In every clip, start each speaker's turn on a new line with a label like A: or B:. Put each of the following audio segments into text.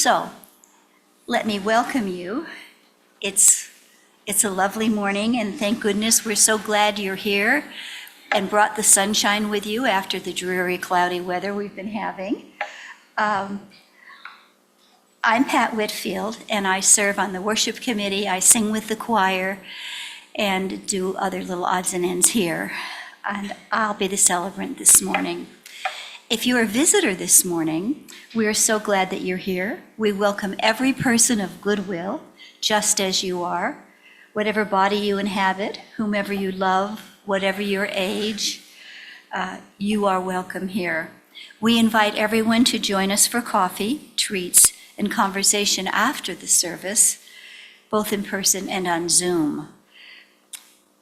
A: So, let me welcome you. It's a lovely morning, and thank goodness we're so glad you're here and brought the sunshine with you after the dreary, cloudy weather we've been having. I'm Pat Whitfield, and I serve on the worship committee. I sing with the choir and do other little odds and ends here. And I'll be the celebrant this morning. If you're a visitor this morning, we are so glad that you're here. We welcome every person of goodwill, just as you are, whatever body you inhabit, whomever you love, whatever your age, you are welcome here. We invite everyone to join us for coffee, treats, and conversation after the service, both in person and on Zoom.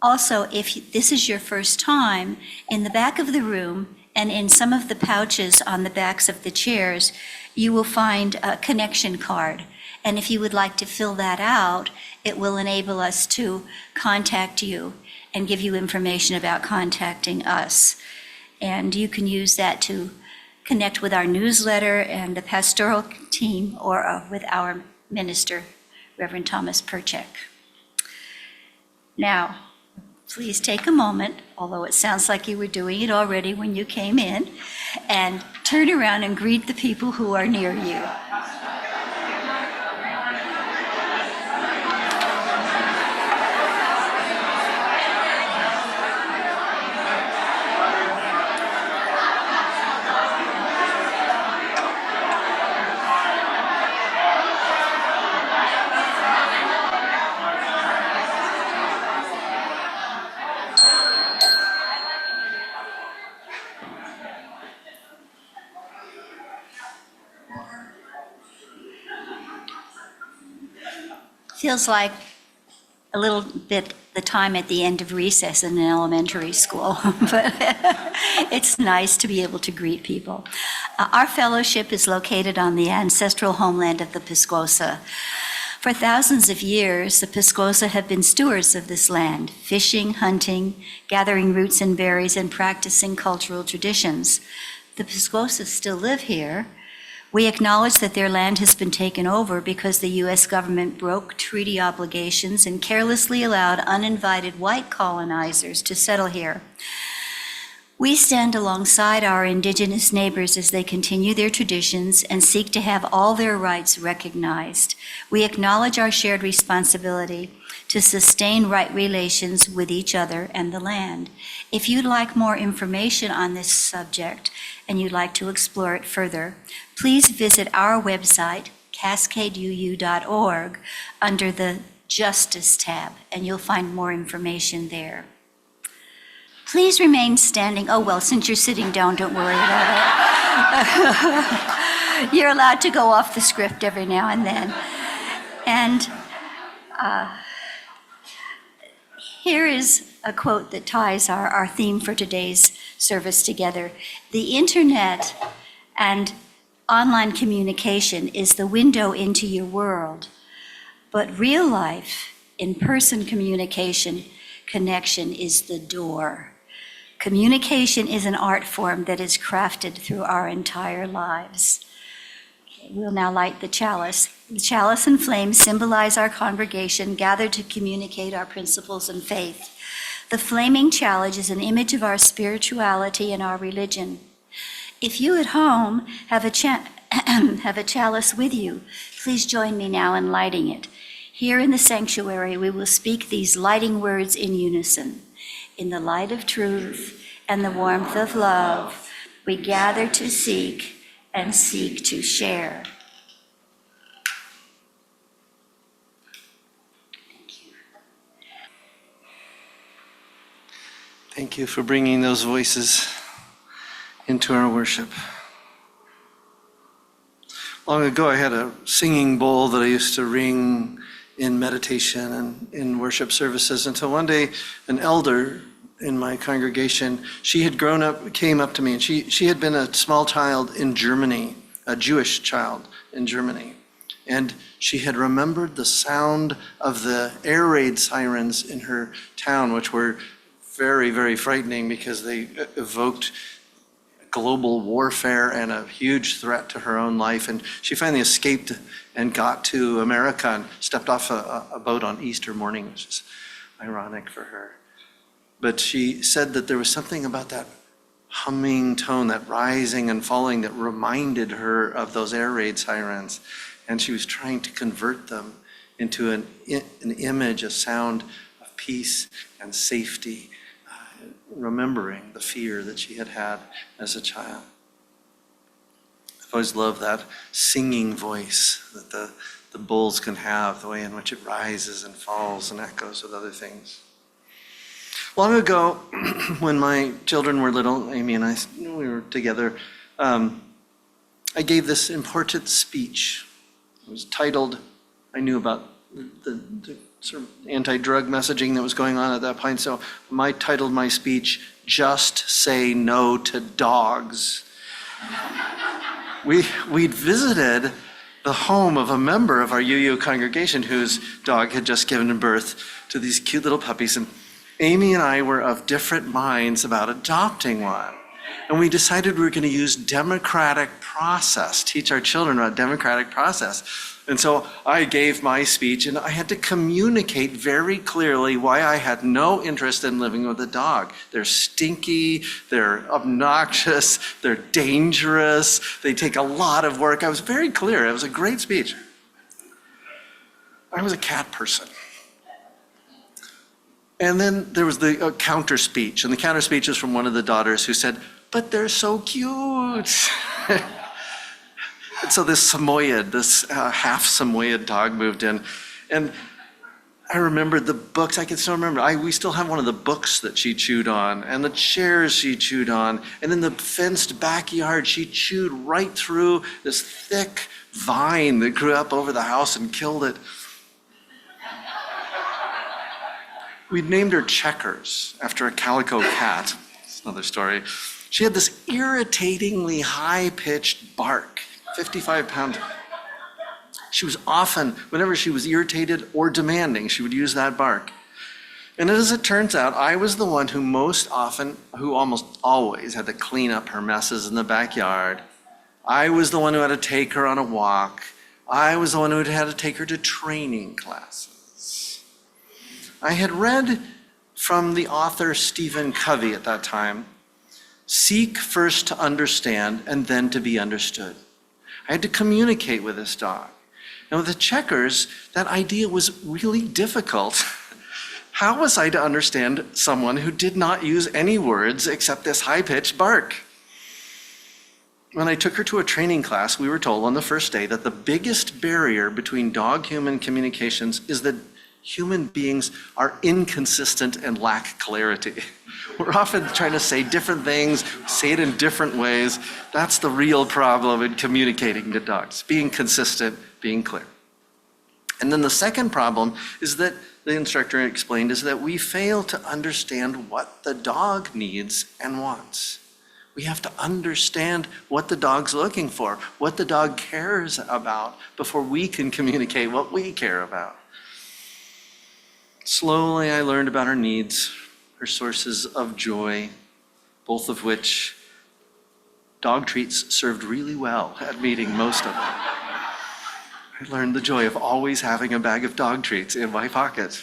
A: Also, if this is your first time, in the back of the room and in some of the pouches on the backs of the chairs, you will find a connection card. And if you would like to fill that out, it will enable us to contact you and give you information about contacting us. And you can use that to connect with our newsletter and the pastoral team or with our minister, Reverend Thomas Perchek. Now, please take a moment, although it sounds like you were doing it already when you came in, and turn around and greet the people who are near you. Feels like a little bit the time at the end of recess in an elementary school, but it's nice to be able to greet people. Our fellowship is located on the ancestral homeland of the Piscosa. For thousands of years, the Piscosa have been stewards of this land, fishing, hunting, gathering roots and berries, and practicing cultural traditions. The Piscosa still live here. We acknowledge that their land has been taken over because the U.S. government broke treaty obligations and carelessly allowed uninvited white colonizers to settle here. We stand alongside our indigenous neighbors as they continue their traditions and seek to have all their rights recognized. We acknowledge our shared responsibility to sustain right relations with each other and the land. If you'd like more information on this subject and you'd like to explore it further, please visit our website, cascadeuu.org, under the Justice tab, and you'll find more information there. Please remain standing. Oh, well, since you're sitting down, don't worry about it. You're allowed to go off the script every now and then. And here is a quote that ties our theme for today's service together. The internet and online communication is the window into your world, but real life, in-person connection is the door. Communication is an art form that is crafted through our entire lives. Okay, we'll now light the chalice. The chalice and flame symbolize our congregation gathered to communicate our principles and faith. The flaming chalice is an image of our spirituality and our religion. If you at home have a chalice with you, please join me now in lighting it. Here in the sanctuary, we will speak these lighting words in unison. In the light of truth and the warmth of love, we gather to seek and seek to share.
B: Thank you for bringing those voices into our worship. Long ago, I had a singing bowl that I used to ring in meditation and in worship services until one day an elder in my congregation, she had grown up, came up to me, and she had been a small child in Germany, a Jewish child in Germany. And she had remembered the sound of the air raid sirens in her town, which were very, very frightening because they evoked global warfare and a huge threat to her own life. And she finally escaped and got to America and stepped off a boat on Easter morning, which is ironic for her. But she said that there was something about that humming tone, that rising and falling, that reminded her of those air raid sirens. And she was trying to convert them into an image, a sound of peace and safety, remembering the fear that she had had as a child. I've always loved that singing voice that the bulls can have, the way in which it rises and falls and echoes with other things. Long ago, when my children were little, Amy and I, we were together, I gave this important speech. It was titled, I knew about the sort of anti-drug messaging that was going on at that point, so I titled my speech, Just Say No to Dogs. We'd visited the home of a member of our UU congregation whose dog had just given birth to these cute little puppies, and Amy and I were of different minds about adopting one. And we decided we were going to use democratic process, teach our children about democratic process. And so I gave my speech, and I had to communicate very clearly why I had no interest in living with a dog. They're stinky, they're obnoxious, they're dangerous, they take a lot of work. I was very clear. It was a great speech. I was a cat person. And then there was the counter speech, and the counter speech was from one of the daughters who said, "But they're so cute." And so this Samoyed, this half Samoyed dog moved in, and I remembered the books. I can still remember. We still have one of the books that she chewed on, and the chairs she chewed on, and in the fenced backyard, she chewed right through this thick vine that grew up over the house and killed it. We'd named her Checkers after a calico cat. It's another story. She had this irritatingly high-pitched bark, 55-pound. She was often, whenever she was irritated or demanding, she would use that bark. And as it turns out, I was the one who almost always had to clean up her messes in the backyard. I was the one who had to take her on a walk. I was the one who had to take her to training classes. I had read from the author Stephen Covey at that time, seek first to understand and then to be understood. I had to communicate with this dog. And with the Checkers, that idea was really difficult. How was I to understand someone who did not use any words except this high-pitched bark? When I took her to a training class, we were told on the first day that the biggest barrier between dog-human communications is that human beings are inconsistent and lack clarity. We're often trying to say different things, say it in different ways. That's the real problem in communicating to dogs, being consistent, being clear. And then the second problem is that the instructor explained is that we fail to understand what the dog needs and wants. We have to understand what the dog's looking for, what the dog cares about, before we can communicate what we care about. Slowly, I learned about her needs, her sources of joy, both of which dog treats served really well at meeting most of them. I learned the joy of always having a bag of dog treats in my pocket.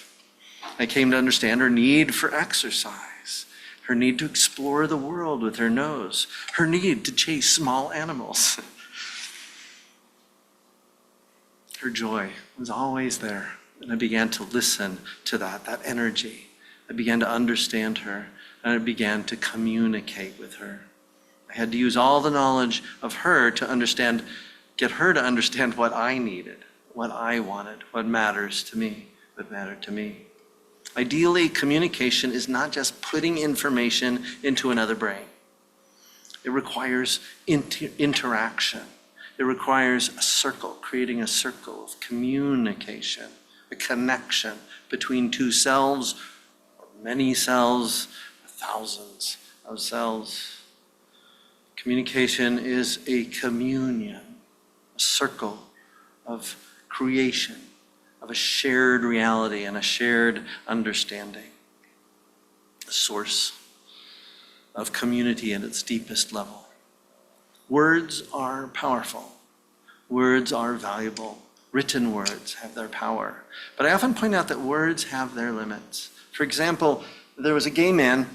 B: I came to understand her need for exercise, her need to explore the world with her nose, her need to chase small animals. Her joy was always there. And I began to listen to that energy. I began to understand her, and I began to communicate with her. I had to use all the knowledge of her to get her to understand what I needed, what I wanted, what matters to me, what mattered to me. Ideally, communication is not just putting information into another brain. It requires interaction. It requires a circle, creating a circle of communication. A connection between two selves, or many selves, or thousands of selves. Communication is a communion, a circle of creation, of a shared reality and a shared understanding, a source of community at its deepest level. Words are powerful. Words are valuable. Written words have their power. But I often point out that words have their limits. For example, there was a gay man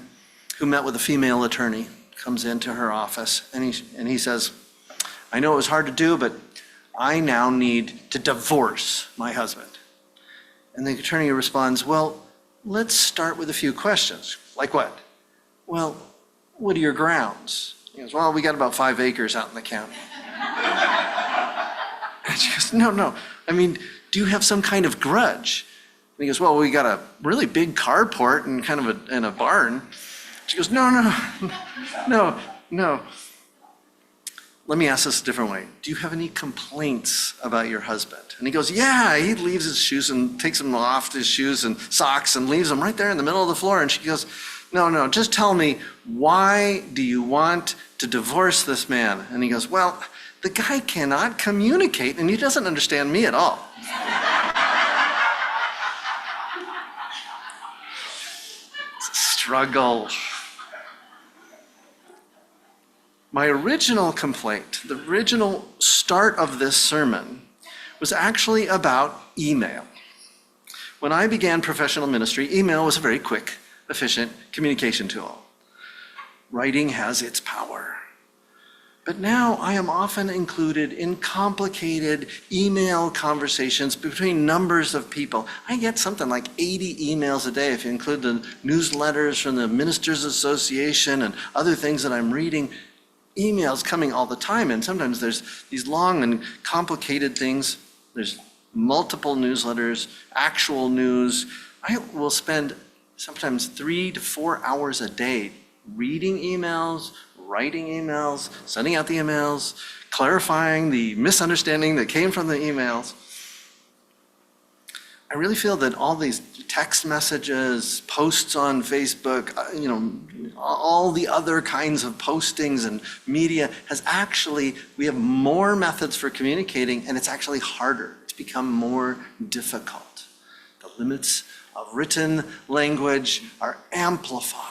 B: who met with a female attorney, comes into her office, and he says, I know it was hard to do, but I now need to divorce my husband. And the attorney responds, well, let's start with a few questions. Like what? Well, what are your grounds? He goes, well, we got about 5 acres out in the county. And she goes, no. I mean, do you have some kind of grudge? And he goes, well, we got a really big carport and kind of a barn. She goes, no. Let me ask this a different way. Do you have any complaints about your husband? And he goes, yeah, he leaves his shoes and takes them off, his shoes and socks, and leaves them right there in the middle of the floor. And she goes, no, just tell me, why do you want to divorce this man? And he goes, well, the guy cannot communicate and he doesn't understand me at all. It's a struggle. My original complaint, the original start of this sermon, was actually about email. When I began professional ministry, email was a very quick, efficient communication tool. Writing has its power. But now I am often included in complicated email conversations between numbers of people. I get something like 80 emails a day if you include the newsletters from the Ministers Association and other things that I'm reading. Emails coming all the time, and sometimes there's these long and complicated things. There's multiple newsletters, actual news. I will spend sometimes 3 to 4 hours a day reading emails, writing emails, sending out the emails, clarifying the misunderstanding that came from the emails. I really feel that all these text messages, posts on Facebook, all the other kinds of postings and media we have more methods for communicating, and it's actually harder. It's become more difficult. The limits of written language are amplified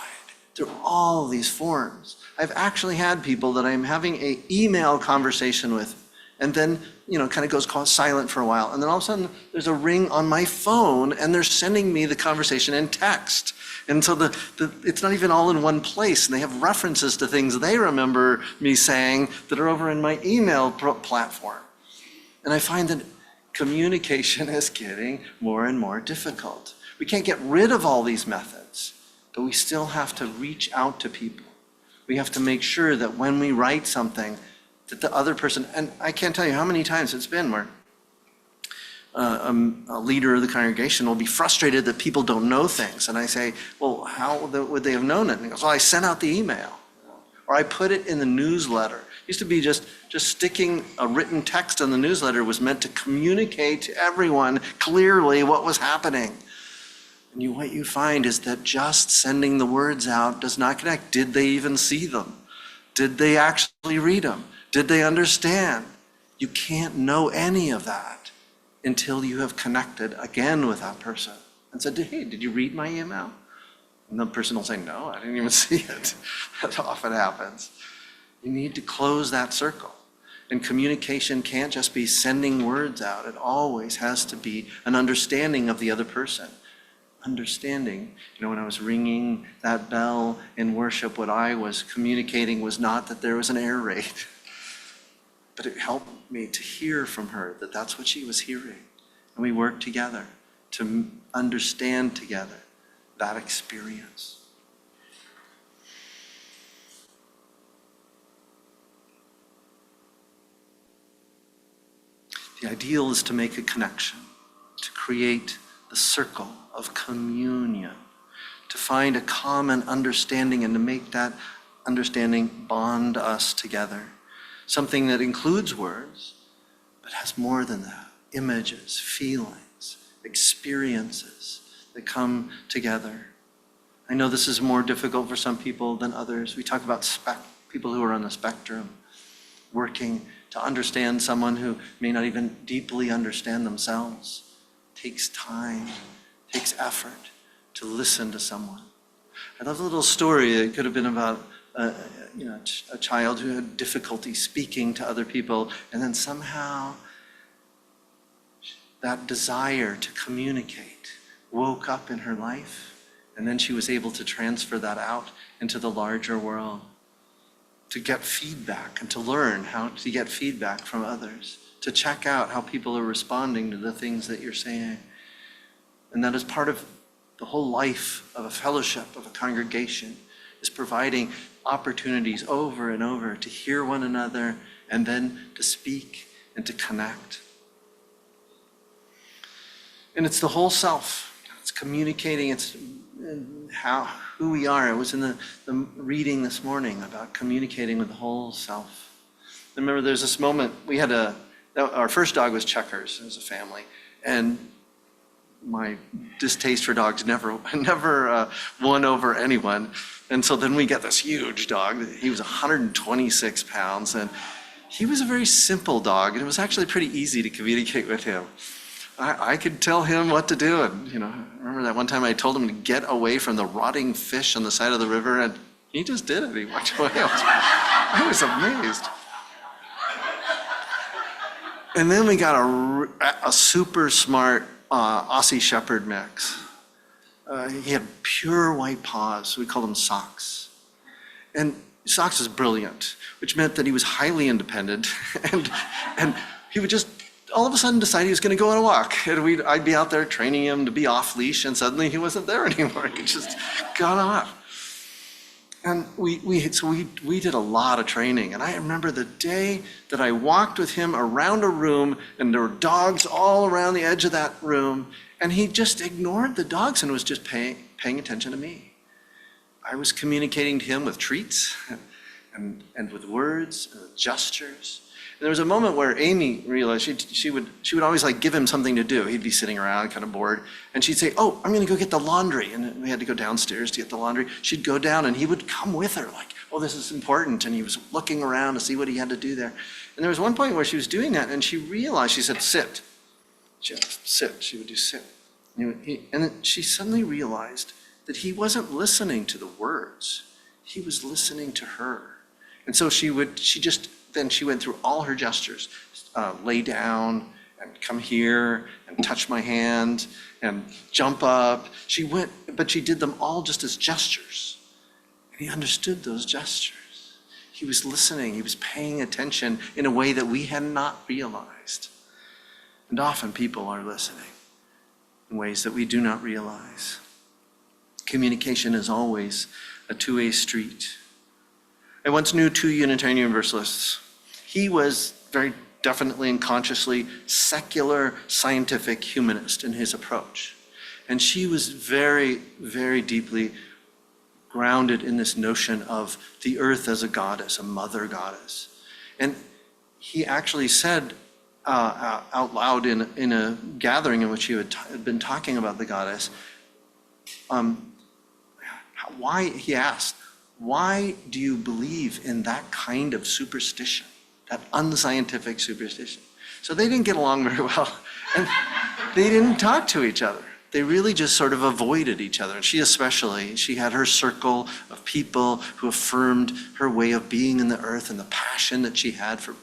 B: through all these forms. I've actually had people that I'm having an email conversation with, and then, kind of goes silent for a while. And then all of a sudden, there's a ring on my phone, and they're sending me the conversation in text. And so it's not even all in one place, and they have references to things they remember me saying that are over in my email platform. And I find that communication is getting more and more difficult. We can't get rid of all these methods, but we still have to reach out to people. We have to make sure that when we write something, that the other person, and I can't tell you how many times it's been where a leader of the congregation will be frustrated that people don't know things. And I say, well, how would they have known it? And he goes, well, I sent out the email. Or I put it in the newsletter. It used to be just sticking a written text in the newsletter was meant to communicate to everyone clearly what was happening. And what you find is that just sending the words out does not connect. Did they even see them? Did they actually read them? Did they understand? You can't know any of that until you have connected again with that person and said, hey, did you read my email? And the person will say, no, I didn't even see it. That often happens. You need to close that circle. And communication can't just be sending words out. It always has to be an understanding of the other person. Understanding, when I was ringing that bell in worship, what I was communicating was not that there was an air raid. But it helped me to hear from her that that's what she was hearing. And we worked together to understand together that experience. The ideal is to make a connection, to create the circle of communion, to find a common understanding and to make that understanding bond us together. Something that includes words, but has more than that. Images, feelings, experiences that come together. I know this is more difficult for some people than others. We talk about people who are on the spectrum, working to understand someone who may not even deeply understand themselves. It takes time, takes effort to listen to someone. I love a little story. It could have been about a child who had difficulty speaking to other people, and then somehow that desire to communicate woke up in her life, and then she was able to transfer that out into the larger world, to get feedback and to learn how to get feedback from others, to check out how people are responding to the things that you're saying. And that is part of the whole life of a fellowship, of a congregation, is providing opportunities over and over to hear one another and then to speak and to connect. And it's the whole self. It's communicating, it's who we are. I was in the reading this morning about communicating with the whole self. I remember there's this moment, we had our first dog was Checkers as a family, and my distaste for dogs never won over anyone. And so then we got this huge dog. He was 126 pounds, and he was a very simple dog, and it was actually pretty easy to communicate with him. I could tell him what to do, and I remember that one time I told him to get away from the rotting fish on the side of the river, and he just did it. He walked away. I was amazed. And then we got a super smart Aussie Shepherd mix. He had pure white paws. We called him Socks. And Socks was brilliant, which meant that he was highly independent, and he would just all of a sudden decide he was going to go on a walk. And I'd be out there training him to be off leash, and suddenly he wasn't there anymore. He just got off. And we did a lot of training. And I remember the day that I walked with him around a room, and there were dogs all around the edge of that room, and he just ignored the dogs and was just paying attention to me. I was communicating to him with treats and with words and with gestures. And there was a moment where Amy realized she would always give him something to do. He'd be sitting around kind of bored, and she'd say, "Oh, I'm going to go get the laundry." And we had to go downstairs to get the laundry. She'd go down, and he would come with her, "Oh, this is important." And he was looking around to see what he had to do there. And there was one point where she was doing that, and she realized, she said, "Sit." Just sit. She would do sit. And then she suddenly realized that he wasn't listening to the words. He was listening to her. And so she went through all her gestures, lay down and come here and touch my hand and jump up. But she did them all just as gestures. And he understood those gestures. He was listening, he was paying attention in a way that we had not realized. And often people are listening in ways that we do not realize. Communication is always a two-way street. I once knew two Unitarian Universalists. He was very definitely and consciously secular, scientific humanist in his approach. And she was very, very deeply grounded in this notion of the earth as a goddess, a mother goddess. And he actually said out loud in a gathering in which he had been talking about the goddess, he asked, "Why do you believe in that kind of superstition, that unscientific superstition?" So they didn't get along very well, and they didn't talk to each other. They really just sort of avoided each other. And she had her circle of people who affirmed her way of being in the earth and the passion that she had for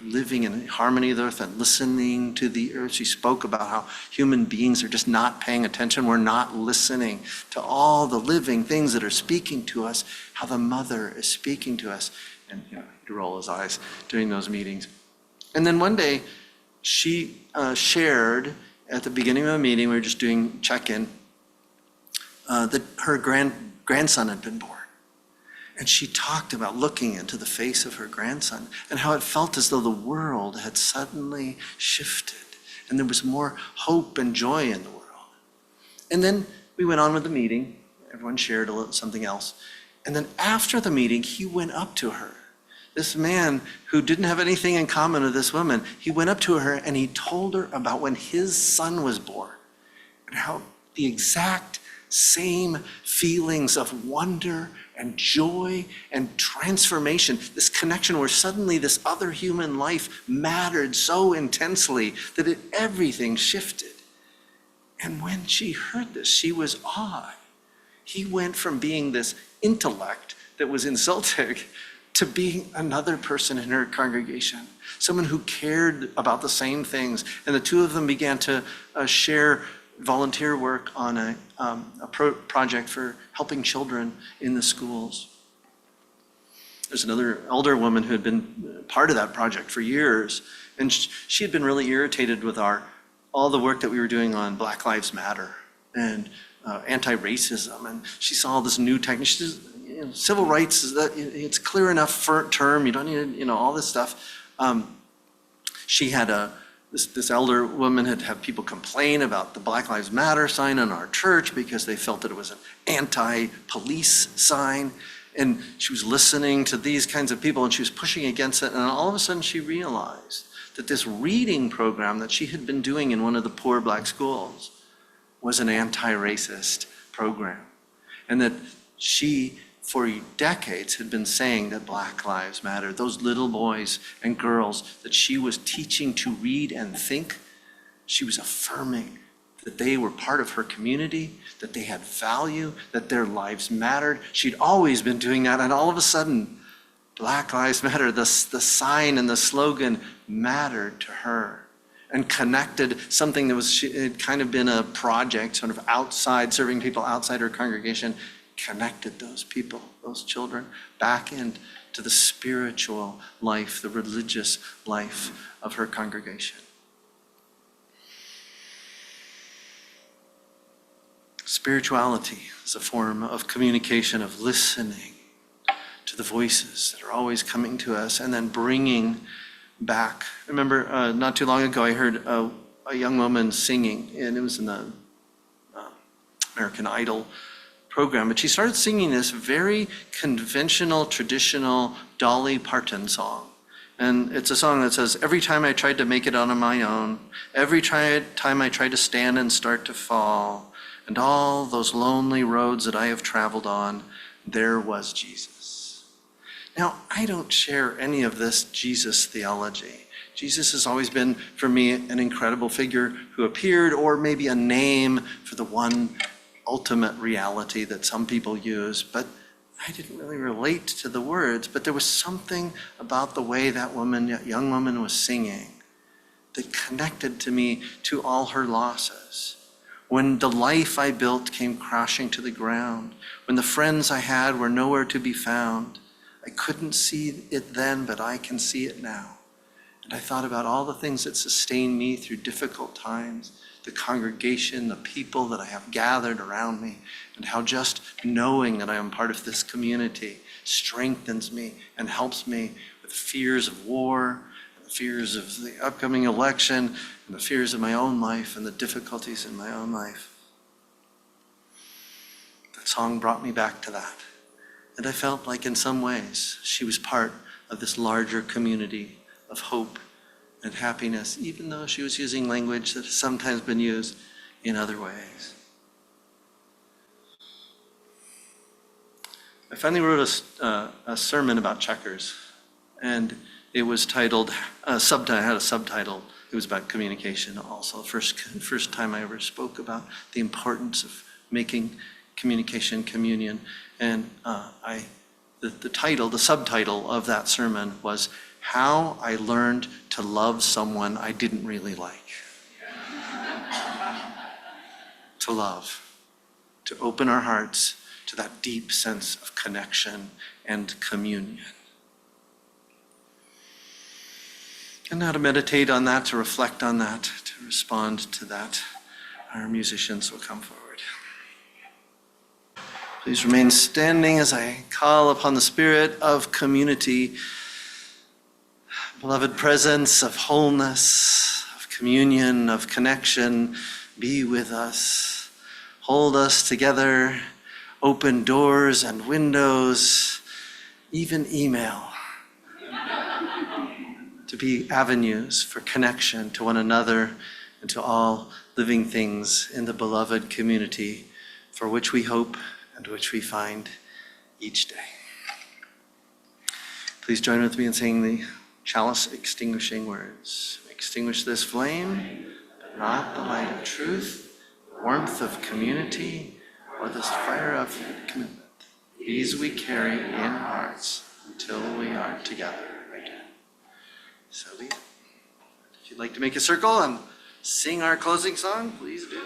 B: living in harmony with the earth and listening to the earth. She spoke about how human beings are just not paying attention. We're not listening to all the living things that are speaking to us, how the mother is speaking to us. And he'd roll his eyes during those meetings. And then one day she shared at the beginning of a meeting, we were just doing check-in, that her grandson had been born. And she talked about looking into the face of her grandson and how it felt as though the world had suddenly shifted and there was more hope and joy in the world. And then we went on with the meeting. Everyone shared something else. And then after the meeting, he went up to her. This man who didn't have anything in common with this woman, he went up to her and he told her about when his son was born and how the exact same feelings of wonder and joy and transformation, this connection where suddenly this other human life mattered so intensely that everything shifted. And when she heard this, she was awed. He went from being this intellect that was insulting to being another person in her congregation, someone who cared about the same things. And the two of them began to share volunteer work on a project for helping children in the schools. There's another elder woman who had been part of that project for years, and she had been really irritated with all the work that we were doing on Black Lives Matter and anti-racism. And she saw this new technique. She says, civil rights, it's clear enough term, you don't need, all this stuff. She had this elder woman had people complain about the Black Lives Matter sign on our church because they felt that it was an anti-police sign. And she was listening to these kinds of people and she was pushing against it. And all of a sudden she realized that this reading program that she had been doing in one of the poor Black schools was an anti-racist program. And that she, for decades, had been saying that Black Lives Matter, those little boys and girls that she was teaching to read and think, she was affirming that they were part of her community, that they had value, that their lives mattered. She'd always been doing that, and all of a sudden, Black Lives Matter, the sign and the slogan mattered to her and connected something that had kind of been a project, sort of outside, serving people outside her congregation, connected those people, those children, back into the spiritual life, the religious life of her congregation. Spirituality is a form of communication, of listening to the voices that are always coming to us and then bringing back. I remember not too long ago I heard a young woman singing, and it was in the American Idol program, but she started singing this very conventional, traditional Dolly Parton song. And it's a song that says, every time I tried to make it on my own, every time I tried to stand and start to fall, and all those lonely roads that I have traveled on, there was Jesus. Now, I don't share any of this Jesus theology. Jesus has always been, for me, an incredible figure who appeared, or maybe a name for the one ultimate reality that some people use, but I didn't really relate to the words. But there was something about the way that young woman was singing that connected to me to all her losses. When the life I built came crashing to the ground, when the friends I had were nowhere to be found, I couldn't see it then, but I can see it now. And I thought about all the things that sustained me through difficult times, the congregation, the people that I have gathered around me, and how just knowing that I am part of this community strengthens me and helps me with fears of war, the fears of the upcoming election, and the fears of my own life and the difficulties in my own life. That song brought me back to that. And I felt like in some ways she was part of this larger community of hope and happiness, even though she was using language that has sometimes been used in other ways. I finally wrote a sermon about checkers, and it was titled, had a subtitle. It was about communication also. First time I ever spoke about the importance of making communication communion. And the subtitle of that sermon was How I Learned to Love Someone I Didn't Really Like. To love, to open our hearts to that deep sense of connection and communion. And now to meditate on that, to reflect on that, to respond to that, our musicians will come forward. Please remain standing as I call upon the spirit of community, beloved presence of wholeness, of communion, of connection. Be with us. Hold us together. Open doors and windows, even email, to be avenues for connection to one another and to all living things in the beloved community for which we hope and which we find each day. Please join with me in saying the chalice extinguishing words. Extinguish this flame, but not the light of truth, warmth of community, or this fire of commitment. These we carry in our hearts until we are together again. So be it. If you'd like to make a circle and sing our closing song, please do.